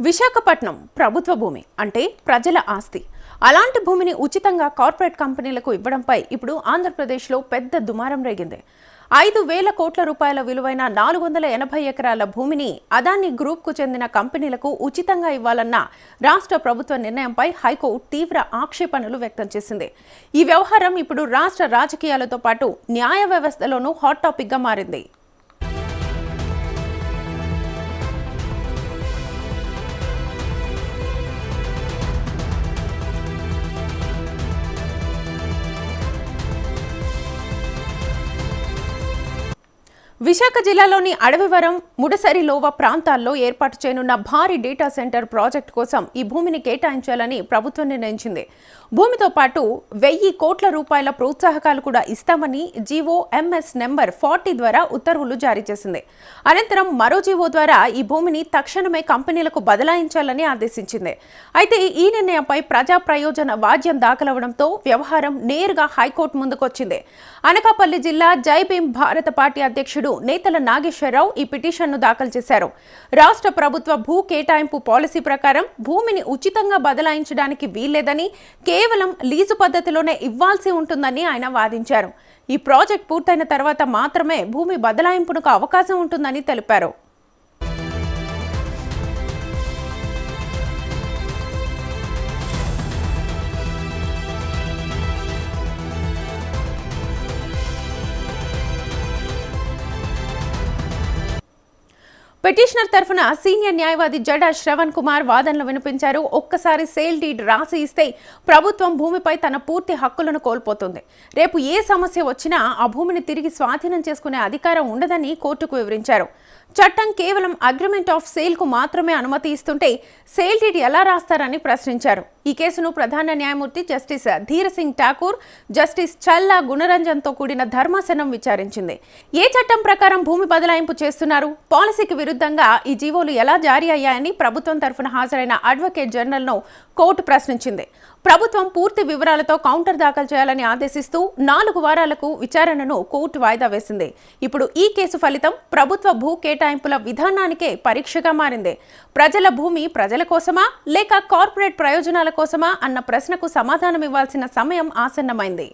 విశాఖపట్నం ప్రభుత్వ భూమి అంటే ప్రజల ఆస్తి. అలాంటి భూమిని ఉచితంగా కార్పొరేట్ కంపెనీలకు ఇవ్వడంపై ఇప్పుడు ఆంధ్రప్రదేశ్లో పెద్ద దుమారం రేగింది. 5,000 కోట్ల రూపాయల విలువైన 480 ఎకరాల భూమిని అదానీ గ్రూప్కు చెందిన కంపెనీలకు ఉచితంగా ఇవ్వాలన్న రాష్ట్ర ప్రభుత్వ నిర్ణయంపై హైకోర్టు తీవ్ర ఆక్షేపణలు వ్యక్తం చేసింది. ఈ వ్యవహారం ఇప్పుడు రాష్ట్ర రాజకీయాలతో పాటు న్యాయ వ్యవస్థలోనూ హాట్ టాపిక్గా మారింది. విశాఖ జిల్లాలోని అడవివరం, ముడసరిలోవ ప్రాంతాల్లో ఏర్పాటు చేయనున్న భారీ డేటా సెంటర్ ప్రాజెక్టు కోసం ఈ భూమిని కేటాయించాలని ప్రభుత్వం నిర్ణయించింది. భూమితో పాటు 1,000 కోట్ల రూపాయల ప్రోత్సాహకాలు కూడా ఇస్తామని జీవో ఎంఎస్ నెంబర్ 40 ద్వారా ఉత్తర్వులు జారీ చేసింది. అనంతరం మరో జీవో ద్వారా ఈ భూమిని తక్షణమే కంపెనీలకు బదలాయించాలని ఆదేశించింది. అయితే ఈ నిర్ణయంపై ప్రజా ప్రయోజన వాద్యం దాఖలవడంతో వ్యవహారం నేరుగా హైకోర్టు ముందుకొచ్చింది. అనకాపల్లి జిల్లా జై భీమ్ భారత పార్టీ అధ్యక్షుడు నేతల నాగేశ్వరరావు ఈ పిటిషన్ను దాఖలు చేశారు. రాష్ట్ర ప్రభుత్వ భూ కేటాయింపు పాలసీ ప్రకారం భూమిని ఉచితంగా బదలాయించడానికి వీల్లేదని, కేవలం లీజు పద్ధతిలోనే ఇవ్వాల్సి ఉంటుందని ఆయన వాదించారు. ఈ ప్రాజెక్ట్ పూర్తయిన తర్వాత మాత్రమే భూమి బదలాయింపునకు అవకాశం ఉంటుందని తెలిపారు. పిటిషనర్ తరఫున సీనియర్ న్యాయవాది జడా శ్రవణ్ కుమార్ వాదనలు వినిపించారు. ఒక్కసారి సేల్ డీడ్ రాసి ఇస్తే ప్రభుత్వం భూమిపై తన పూర్తి హక్కులను కోల్పోతుంది. రేపు ఏ సమస్య వచ్చినా ఆ భూమిని తిరిగి స్వాధీనం చేసుకునే అధికారం ఉండదని కోర్టుకు వివరించారు. చట్టం కేవలం అగ్రిమెంట్ ఆఫ్ సేల్ కు మాత్రమే అనుమతి ఇస్తుంటే సేల్ డీడ్ ఎలా రాస్తారని ప్రశ్నించారు. ఈ కేసును ప్రధాన న్యాయమూర్తి జస్టిస్ ధీరసింగ్ ఠాకూర్, జస్టిస్ చల్లా గుణరంజన్తో కూడిన ధర్మాసనం విచారించింది. ఏ చట్టం ప్రకారం భూమి బదలాయింపు చేస్తున్నారు, పాలసీకి విరుద్ధంగా ఈ జీవోలు ఎలా జారీ అయ్యాయని ప్రభుత్వం తరఫున హాజరైన అడ్వకేట్ జనరల్ను కోర్టు ప్రశ్నించింది. ప్రభుత్వం పూర్తి వివరాలతో కౌంటర్ దాఖలు చేయాలని ఆదేశిస్తూ 4 వారాలకు విచారణను కోర్టు వాయిదా వేసింది. ఇప్పుడు ఈ కేసు ఫలితం ప్రభుత్వ భూ కేటాయింపుల విధానానికే పరీక్షగా మారింది. ప్రజల భూమి ప్రజల కోసమా లేక కార్పొరేట్ ప్రయోజనాల కోసమా అన్న ప్రశ్నకు సమాధానం ఇవ్వాల్సిన సమయం ఆసన్నమైంది.